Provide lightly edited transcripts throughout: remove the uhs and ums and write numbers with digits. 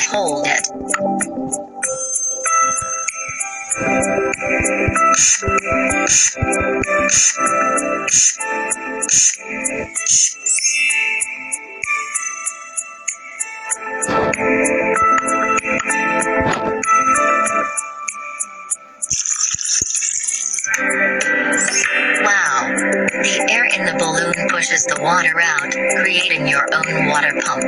hold it. Wow! The air in the balloon pushes the water out, creating your own water pump.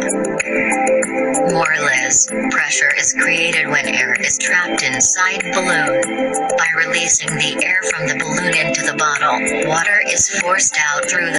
More or less, pressure is created when air is trapped inside balloon. By releasing the air from the balloon into the bottle, water is forced out through the